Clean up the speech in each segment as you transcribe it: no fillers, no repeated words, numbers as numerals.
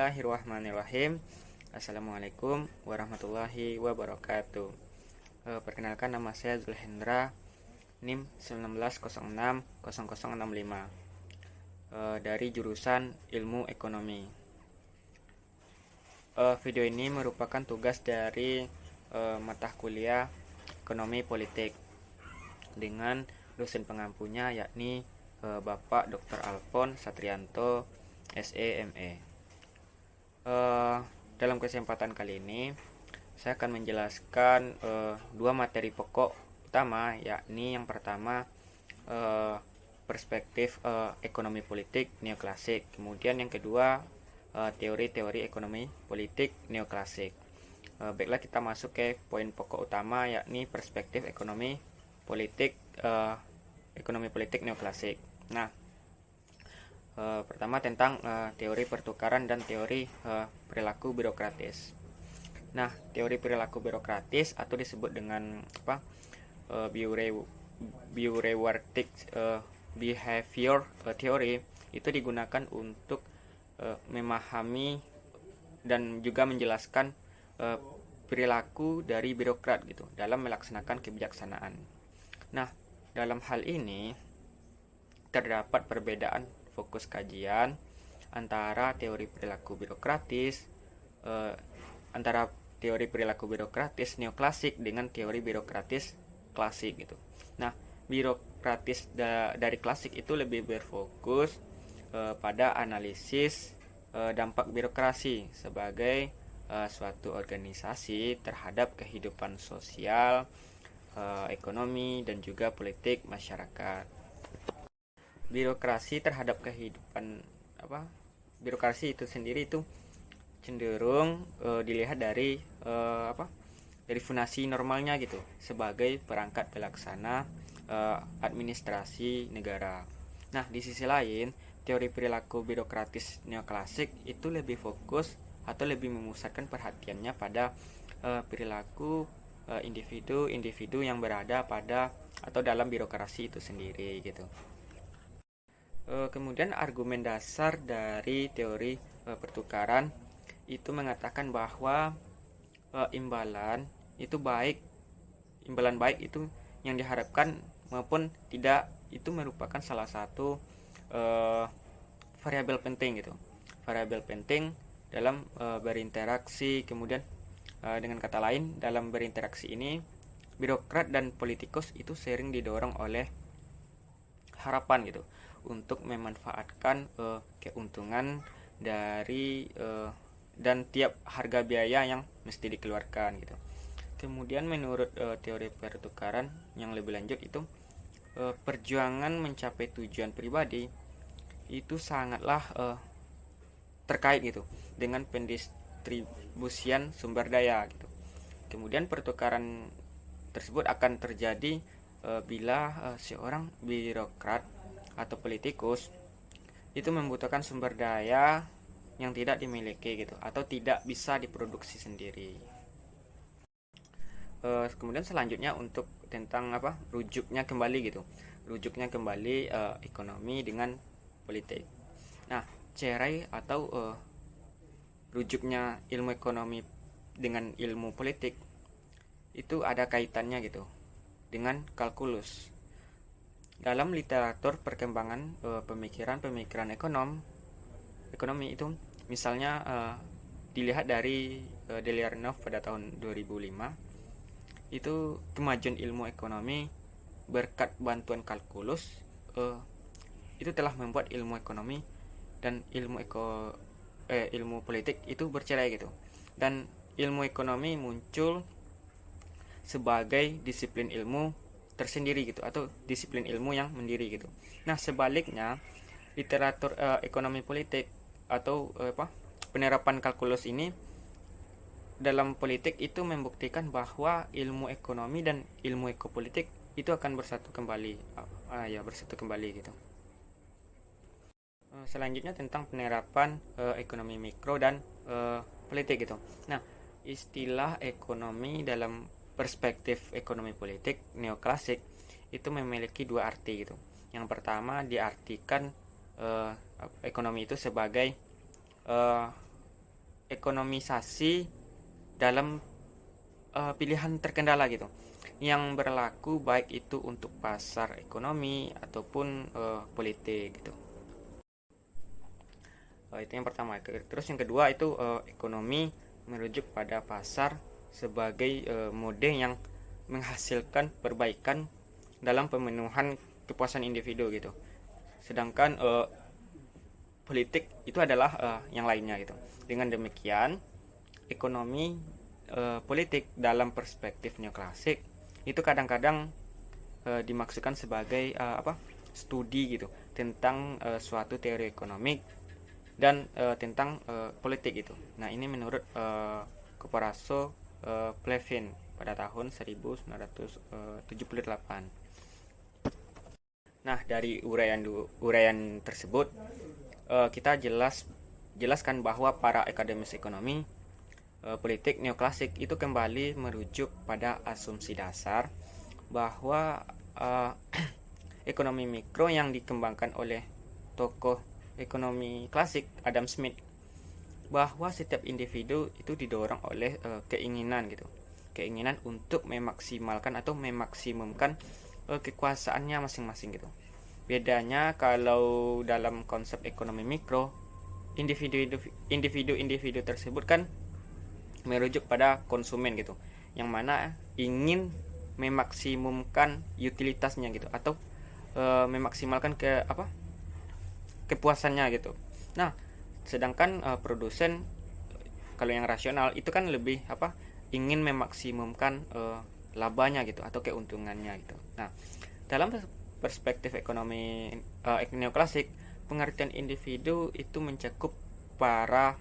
Bismillahirrahmanirrahim. Assalamualaikum warahmatullahi wabarakatuh. Perkenalkan, nama saya Zulhendra, NIM 19060065, dari jurusan Ilmu Ekonomi. Video ini merupakan tugas dari mata kuliah Ekonomi Politik dengan dosen pengampunya, yakni Bapak Dr. Alfon Satrianto, SEME. Dalam kesempatan kali ini saya akan menjelaskan dua materi pokok utama, yakni yang pertama perspektif ekonomi politik neoklasik, kemudian yang kedua teori-teori ekonomi politik neoklasik. Baiklah, kita masuk ke poin pokok utama, yakni perspektif ekonomi politik neoklasik. Nah, pertama tentang teori pertukaran dan teori perilaku birokratis. Nah, teori perilaku birokratis atau disebut dengan Bureaucratic behavior theory itu digunakan untuk memahami dan juga menjelaskan perilaku dari birokrat gitu dalam melaksanakan kebijaksanaan. Nah, dalam hal ini terdapat perbedaan fokus kajian antara teori perilaku birokratis neoklasik dengan teori birokratis klasik gitu. Nah, birokratis dari klasik itu lebih berfokus pada analisis dampak birokrasi sebagai suatu organisasi terhadap kehidupan sosial, ekonomi, dan juga politik masyarakat. Birokrasi terhadap kehidupan birokrasi itu sendiri itu cenderung dilihat dari dari fungsi normalnya gitu sebagai perangkat pelaksana administrasi negara. Nah, di sisi lain, teori perilaku birokratis neoklasik itu lebih fokus atau lebih memusatkan perhatiannya pada perilaku individu-individu yang berada pada atau dalam birokrasi itu sendiri gitu. Kemudian argumen dasar dari teori pertukaran itu mengatakan bahwa imbalan baik itu yang diharapkan maupun tidak itu merupakan salah satu variabel penting gitu. Variabel penting dalam berinteraksi. Kemudian dengan kata lain, dalam berinteraksi ini birokrat dan politikus itu sering didorong oleh harapan gitu untuk memanfaatkan keuntungan dari dan tiap harga biaya yang mesti dikeluarkan gitu. Kemudian menurut teori pertukaran yang lebih lanjut itu perjuangan mencapai tujuan pribadi itu sangatlah terkait gitu dengan pendistribusian sumber daya gitu. Kemudian pertukaran tersebut akan terjadi bila seorang birokrat atau politikus itu membutuhkan sumber daya yang tidak dimiliki gitu atau tidak bisa diproduksi sendiri. Kemudian selanjutnya untuk tentang rujuknya kembali ekonomi dengan politik. Nah, cerai atau rujuknya ilmu ekonomi dengan ilmu politik itu ada kaitannya gitu dengan kalkulus. Dalam literatur perkembangan pemikiran ekonomi itu misalnya dilihat dari Deliarnov pada tahun 2005, itu kemajuan ilmu ekonomi berkat bantuan kalkulus itu telah membuat ilmu ekonomi dan ilmu politik itu bercerai gitu, dan ilmu ekonomi muncul sebagai disiplin ilmu tersendiri gitu atau disiplin ilmu yang mandiri gitu. Nah, sebaliknya literatur ekonomi politik atau penerapan kalkulus ini dalam politik itu membuktikan bahwa ilmu ekonomi dan ilmu ekopolitik itu akan bersatu kembali gitu. Selanjutnya tentang penerapan ekonomi mikro dan politik gitu. Nah, istilah ekonomi dalam perspektif ekonomi politik neoklasik itu memiliki dua arti gitu. Yang pertama diartikan ekonomi itu sebagai ekonomisasi dalam pilihan terkendala gitu, yang berlaku baik itu untuk pasar ekonomi ataupun politik gitu. Itu yang pertama. Terus yang kedua itu ekonomi merujuk pada pasar sebagai mode yang menghasilkan perbaikan dalam pemenuhan kepuasan individu gitu. Sedangkan politik itu adalah yang lainnya gitu. Dengan demikian, ekonomi politik dalam perspektif neoklasik itu kadang-kadang dimaksudkan sebagai studi gitu tentang suatu teori ekonomik dan tentang politik gitu. Nah, ini menurut Corrado Plevin pada tahun 1978. Nah, dari uraian tersebut kita jelaskan bahwa para akademis ekonomi politik neoklasik itu kembali merujuk pada asumsi dasar bahwa ekonomi mikro yang dikembangkan oleh tokoh ekonomi klasik Adam Smith, bahwa setiap individu itu didorong oleh keinginan untuk memaksimalkan atau memaksimumkan kekuasaannya masing-masing gitu. Bedanya kalau dalam konsep ekonomi mikro, individu tersebut kan merujuk pada konsumen gitu, yang mana ingin memaksimumkan utilitasnya gitu, atau memaksimalkan kepuasannya gitu. Nah, sedangkan produsen kalau yang rasional itu kan lebih ingin memaksimumkan labanya gitu atau keuntungannya gitu. Nah, dalam perspektif ekonomi neoklasik, pengertian individu itu mencakup para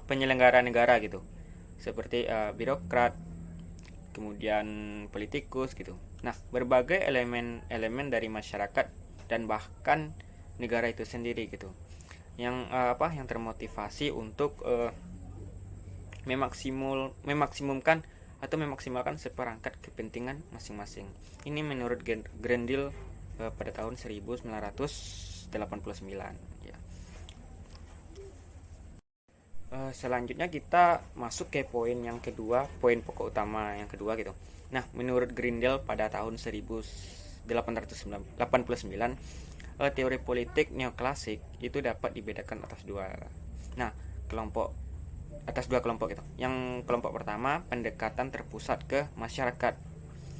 penyelenggara negara gitu, seperti birokrat, kemudian politikus gitu. Nah, berbagai elemen dari masyarakat dan bahkan negara itu sendiri gitu, yang termotivasi untuk memaksimumkan atau memaksimalkan seperangkat kepentingan masing-masing. Ini menurut Grendel pada tahun 1989 ya. Selanjutnya kita masuk ke poin yang kedua, poin pokok utama yang kedua gitu. Nah, menurut Grindel pada tahun 1889, teori politik neoklasik itu dapat dibedakan atas dua kelompok gitu. Yang kelompok pertama, pendekatan terpusat ke masyarakat.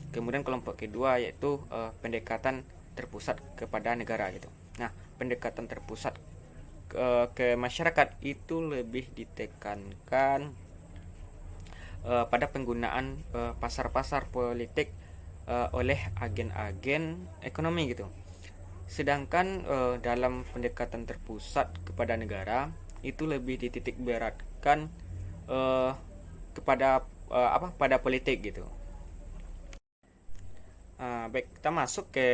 Kemudian kelompok kedua yaitu pendekatan terpusat kepada negara gitu. Nah, pendekatan terpusat ke masyarakat itu lebih ditekankan pada penggunaan pasar-pasar politik oleh agen-agen ekonomi gitu. Sedangkan dalam pendekatan terpusat kepada negara itu lebih dititik beratkan kepada pada politik gitu. Baik, kita masuk ke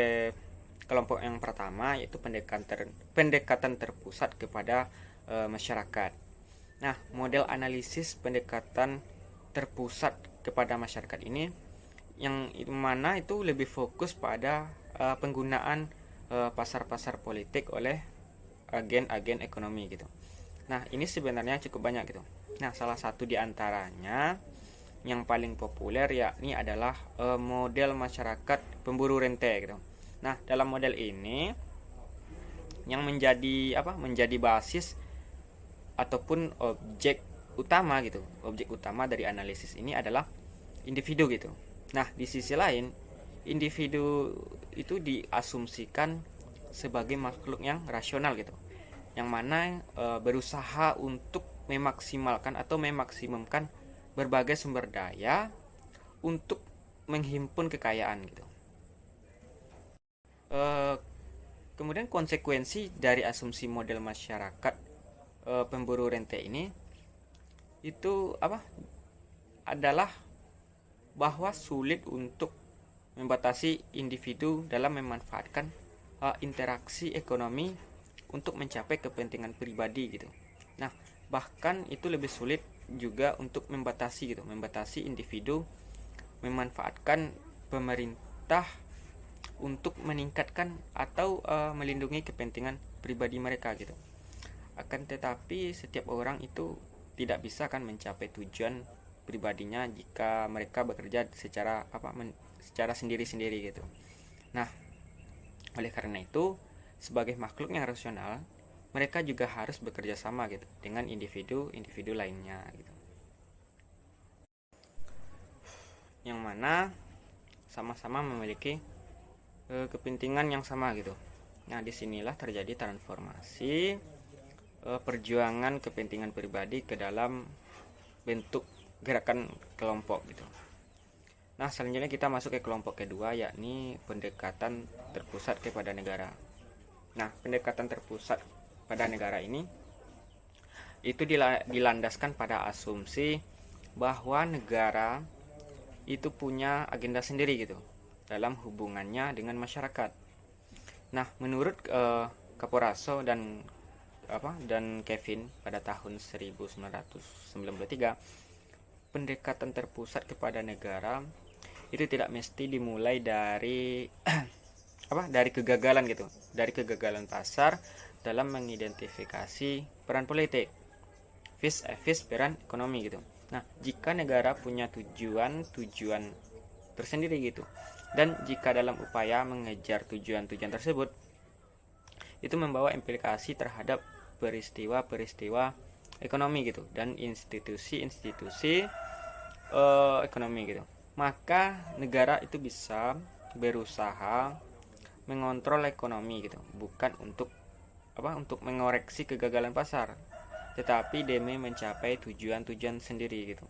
kelompok yang pertama, yaitu pendekatan terpusat kepada masyarakat. Nah, model analisis pendekatan terpusat kepada masyarakat ini yang mana itu lebih fokus pada penggunaan pasar-pasar politik oleh agen-agen ekonomi gitu. Nah, ini sebenarnya cukup banyak gitu. Nah, salah satu di antaranya yang paling populer yakni adalah model masyarakat pemburu rente gitu. Nah, dalam model ini yang menjadi basis ataupun objek utama gitu. Objek utama dari analisis ini adalah individu gitu. Nah, di sisi lain, individu itu diasumsikan sebagai makhluk yang rasional gitu. Yang mana berusaha untuk memaksimalkan atau memaksimumkan berbagai sumber daya untuk menghimpun kekayaan gitu. Kemudian konsekuensi dari asumsi model masyarakat pemburu rente ini itu adalah bahwa sulit untuk membatasi individu dalam memanfaatkan interaksi ekonomi untuk mencapai kepentingan pribadi gitu. Nah, bahkan itu lebih sulit juga untuk membatasi individu memanfaatkan pemerintah untuk meningkatkan atau melindungi kepentingan pribadi mereka gitu. Akan tetapi setiap orang itu tidak bisa kan mencapai tujuan pribadinya jika mereka bekerja secara sendiri-sendiri gitu. Nah, oleh karena itu sebagai makhluk yang rasional, mereka juga harus bekerja sama gitu dengan individu-individu lainnya gitu. Yang mana sama-sama memiliki kepentingan yang sama gitu. Nah, disinilah terjadi transformasi perjuangan kepentingan pribadi ke dalam bentuk gerakan kelompok gitu. Nah, selanjutnya kita masuk ke kelompok kedua, yakni pendekatan terpusat kepada negara. Nah, pendekatan terpusat pada negara ini itu dilandaskan pada asumsi bahwa negara itu punya agenda sendiri gitu dalam hubungannya dengan masyarakat. Nah, menurut Caporaso dan Kevin pada tahun 1993, pendekatan terpusat kepada negara itu tidak mesti dimulai dari dari kegagalan gitu, dari kegagalan pasar dalam mengidentifikasi peran politik, peran ekonomi gitu. Nah, jika negara punya tujuan tersendiri gitu, dan jika dalam upaya mengejar tujuan-tujuan tersebut itu membawa implikasi terhadap peristiwa-peristiwa ekonomi gitu dan institusi-institusi ekonomi gitu, maka negara itu bisa berusaha mengontrol ekonomi gitu, bukan untuk mengoreksi kegagalan pasar, tetapi demi mencapai tujuan-tujuan sendiri gitu.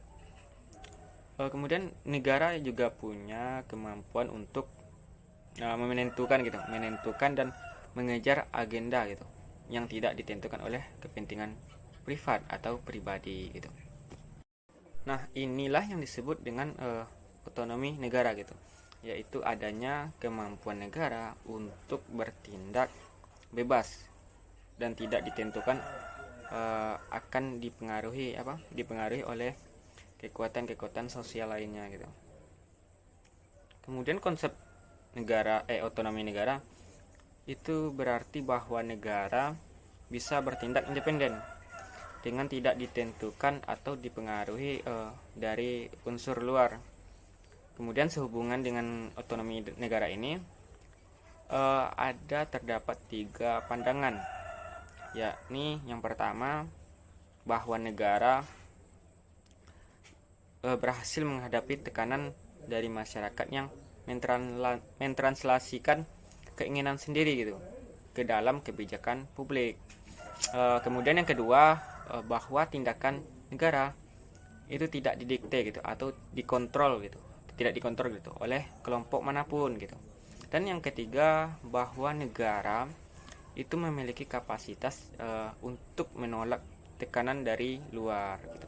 Kemudian negara juga punya kemampuan untuk menentukan dan mengejar agenda gitu yang tidak ditentukan oleh kepentingan privat atau pribadi gitu. Nah, inilah yang disebut dengan otonomi negara gitu, yaitu adanya kemampuan negara untuk bertindak bebas dan tidak ditentukan akan dipengaruhi oleh kekuatan-kekuatan sosial lainnya gitu. Kemudian konsep otonomi negara itu berarti bahwa negara bisa bertindak independen dengan tidak ditentukan atau dipengaruhi dari unsur luar. Kemudian sehubungan dengan otonomi negara ini terdapat 3 pandangan, yakni yang pertama bahwa negara berhasil menghadapi tekanan dari masyarakat yang mentranslasikan keinginan sendiri gitu ke dalam kebijakan publik. Kemudian yang kedua, bahwa tindakan negara itu tidak didikte gitu atau tidak dikontrol gitu oleh kelompok manapun gitu. Dan yang ketiga, bahwa negara itu memiliki kapasitas untuk menolak tekanan dari luar gitu.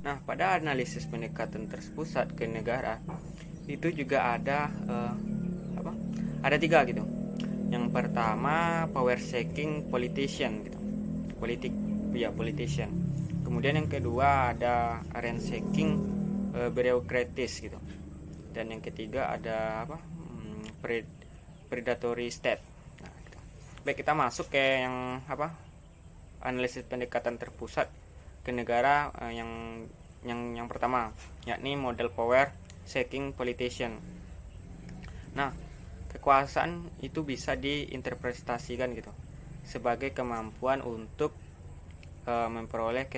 Nah, pada analisis pendekatan terpusat ke negara itu juga ada 3 gitu. Yang pertama, power seeking politician gitu. Politician. Kemudian yang kedua ada range seeking bureaucratis gitu. Dan yang ketiga ada predatory state. Nah, gitu. Baik, kita masuk ke yang analisis pendekatan terpusat ke negara yang pertama, yakni model power seeking politician. Nah, kekuasaan itu bisa diinterpretasikan gitu sebagai kemampuan untuk memperoleh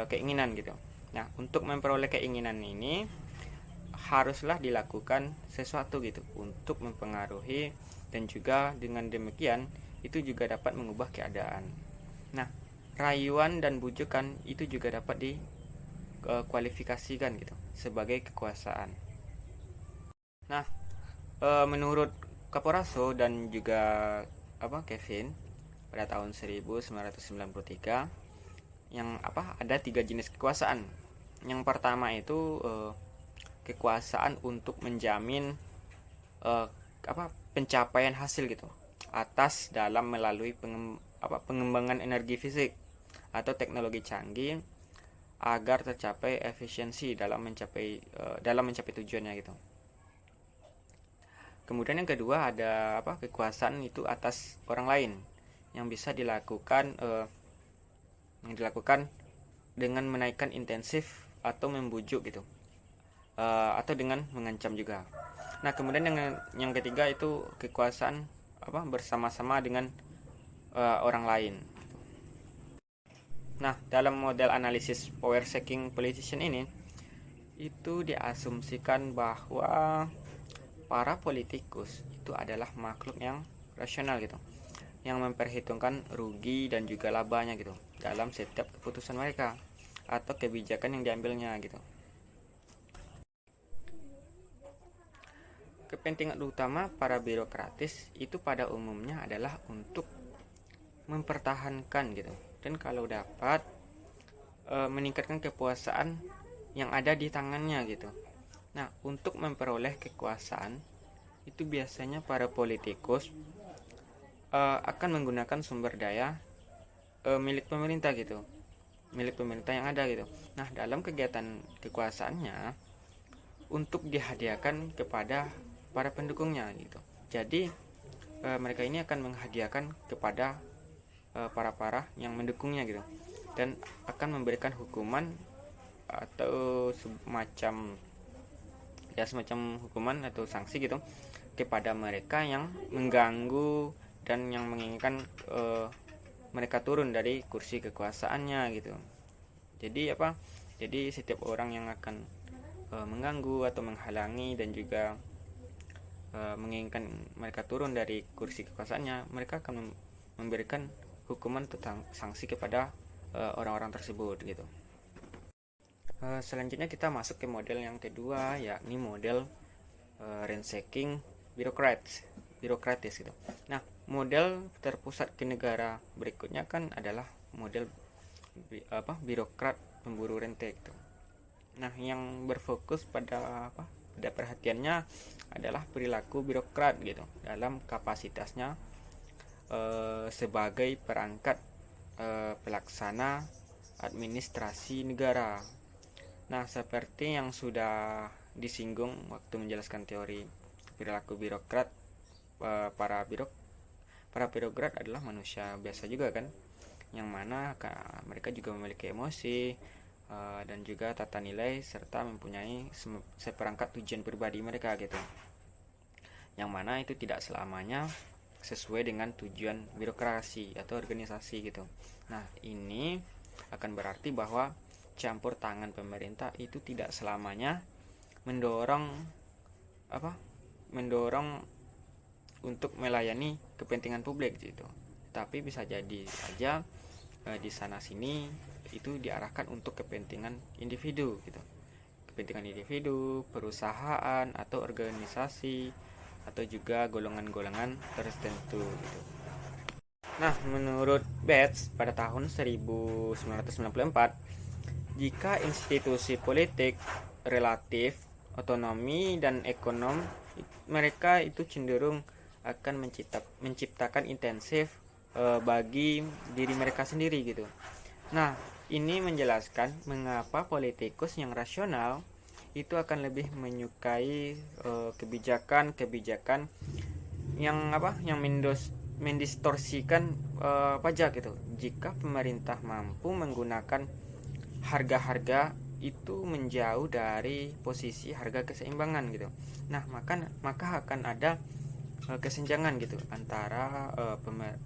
keinginan gitu. Nah, untuk memperoleh keinginan ini haruslah dilakukan sesuatu gitu untuk mempengaruhi, dan juga dengan demikian itu juga dapat mengubah keadaan. Nah, rayuan dan bujukan itu juga dapat dikualifikasikan gitu sebagai kekuasaan. Nah, menurut Caporaso dan juga Kevin pada tahun 1993, yang ada 3 jenis kekuasaan. Yang pertama itu kekuasaan untuk menjamin pencapaian hasil gitu atas dalam melalui pengembangan energi fisik atau teknologi canggih agar tercapai efisiensi dalam mencapai tujuannya gitu. Kemudian yang kedua ada kekuasaan itu atas orang lain yang bisa dilakukan yang dilakukan dengan menaikkan intensif atau membujuk gitu, atau dengan mengancam juga. Nah, kemudian yang ketiga itu kekuasaan bersama-sama dengan orang lain. Nah, dalam model analisis power seeking politician ini itu diasumsikan bahwa para politikus itu adalah makhluk yang rasional gitu, yang memperhitungkan rugi dan juga labanya gitu dalam setiap keputusan mereka atau kebijakan yang diambilnya gitu. Kepentingan utama para birokratis itu pada umumnya adalah untuk mempertahankan gitu, dan kalau dapat meningkatkan kekuasaan yang ada di tangannya gitu. Nah, untuk memperoleh kekuasaan itu biasanya para politikus akan menggunakan sumber daya milik pemerintah gitu, milik pemerintah yang ada gitu. Nah, dalam kegiatan kekuasaannya untuk dihadiahkan kepada para pendukungnya gitu. Jadi mereka ini akan menghadiahkan kepada para yang mendukungnya gitu, dan akan memberikan hukuman atau semacam hukuman atau sanksi gitu kepada mereka yang mengganggu dan yang menginginkan mereka turun dari kursi kekuasaannya gitu. Jadi setiap orang yang akan mengganggu atau menghalangi dan juga menginginkan mereka turun dari kursi kekuasaannya, mereka akan memberikan hukuman tentang sanksi kepada orang-orang tersebut gitu. Selanjutnya kita masuk ke model yang kedua, yakni model ransaking birokratis gitu. Nah, model terpusat ke negara berikutnya kan adalah model birokrat pemburu rente gitu. Nah, yang berfokus pada pada perhatiannya adalah perilaku birokrat gitu dalam kapasitasnya sebagai perangkat pelaksana administrasi negara. Nah, seperti yang sudah disinggung waktu menjelaskan teori perilaku birokrat, para birokrat adalah manusia biasa juga kan, yang mana mereka juga memiliki emosi dan juga tata nilai serta mempunyai seperangkat tujuan pribadi mereka gitu, yang mana itu tidak selamanya sesuai dengan tujuan birokrasi atau organisasi gitu. Nah, ini akan berarti bahwa campur tangan pemerintah itu tidak selamanya mendorong untuk melayani kepentingan publik gitu, tapi bisa jadi aja di sana sini itu diarahkan untuk kepentingan individu gitu, kepentingan individu, perusahaan atau organisasi atau juga golongan-golongan tertentu gitu. Nah, menurut Bates pada tahun 1994, jika institusi politik relatif otonomi dan ekonom mereka itu cenderung akan menciptakan intensif bagi diri mereka sendiri gitu. Nah, ini menjelaskan mengapa politikus yang rasional itu akan lebih menyukai kebijakan yang mendistorsikan pajak gitu, jika pemerintah mampu menggunakan harga-harga itu menjauh dari posisi harga keseimbangan gitu. Nah, maka akan ada kesenjangan gitu antara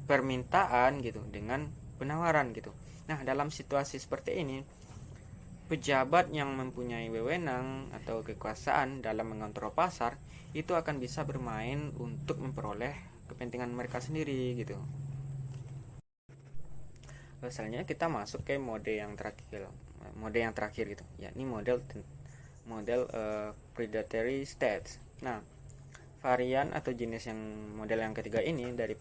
permintaan gitu dengan penawaran gitu. Nah, dalam situasi seperti ini, pejabat yang mempunyai wewenang atau kekuasaan dalam mengontrol pasar itu akan bisa bermain untuk memperoleh kepentingan mereka sendiri gitu. Selanjutnya kita masuk ke mode yang terakhir gitu, yakni model predatory states. Nah, varian atau jenis model yang ketiga ini dari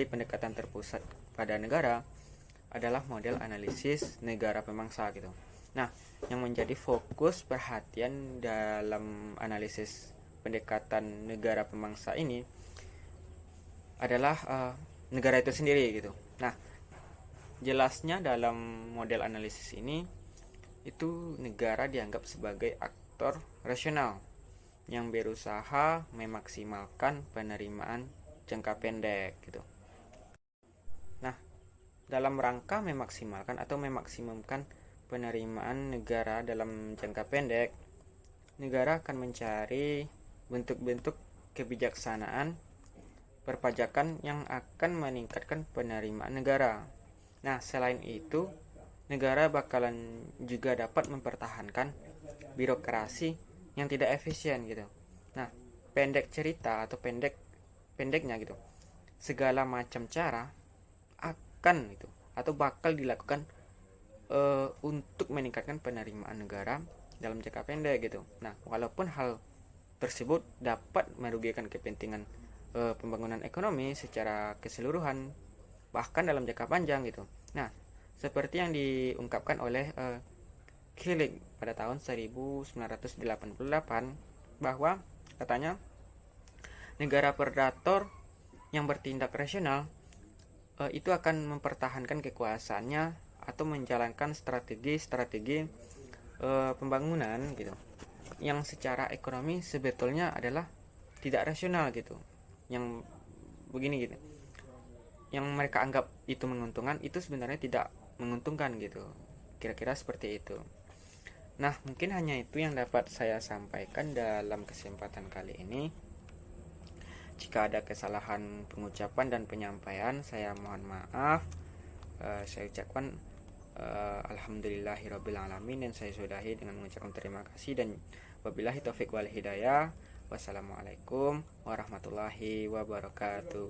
pendekatan terpusat pada negara adalah model analisis negara pemangsa gitu. Nah, yang menjadi fokus perhatian dalam analisis pendekatan negara pemangsa ini adalah negara itu sendiri gitu. Nah, jelasnya dalam model analisis ini itu negara dianggap sebagai aktor rasional yang berusaha memaksimalkan penerimaan jangka pendek gitu. Nah, dalam rangka memaksimalkan atau memaksimumkan penerimaan negara dalam jangka pendek, negara akan mencari bentuk-bentuk kebijaksanaan perpajakan yang akan meningkatkan penerimaan negara. Nah, selain itu, negara bakalan juga dapat mempertahankan birokrasi yang tidak efisien gitu. Nah, pendek cerita atau pendeknya gitu, segala macam cara akan itu atau bakal dilakukan untuk meningkatkan penerimaan negara dalam jangka pendek gitu. Nah, walaupun hal tersebut dapat merugikan kepentingan pembangunan ekonomi secara keseluruhan bahkan dalam jangka panjang gitu. Nah, seperti yang diungkapkan oleh Killing pada tahun 1988 bahwa katanya negara predator yang bertindak rasional itu akan mempertahankan kekuasaannya atau menjalankan strategi-strategi pembangunan gitu yang secara ekonomi sebetulnya adalah tidak rasional gitu, yang begini gitu, yang mereka anggap itu menguntungkan itu sebenarnya tidak menguntungkan gitu, kira-kira seperti itu. Nah, mungkin hanya itu yang dapat saya sampaikan dalam kesempatan kali ini. Jika ada kesalahan pengucapan dan penyampaian, saya mohon maaf. Saya ucapkan alhamdulillahirabbil alamin, dan saya sudahi dengan mengucapkan terima kasih, dan wabillahi taufik wal hidayah. Wassalamualaikum warahmatullahi wabarakatuh.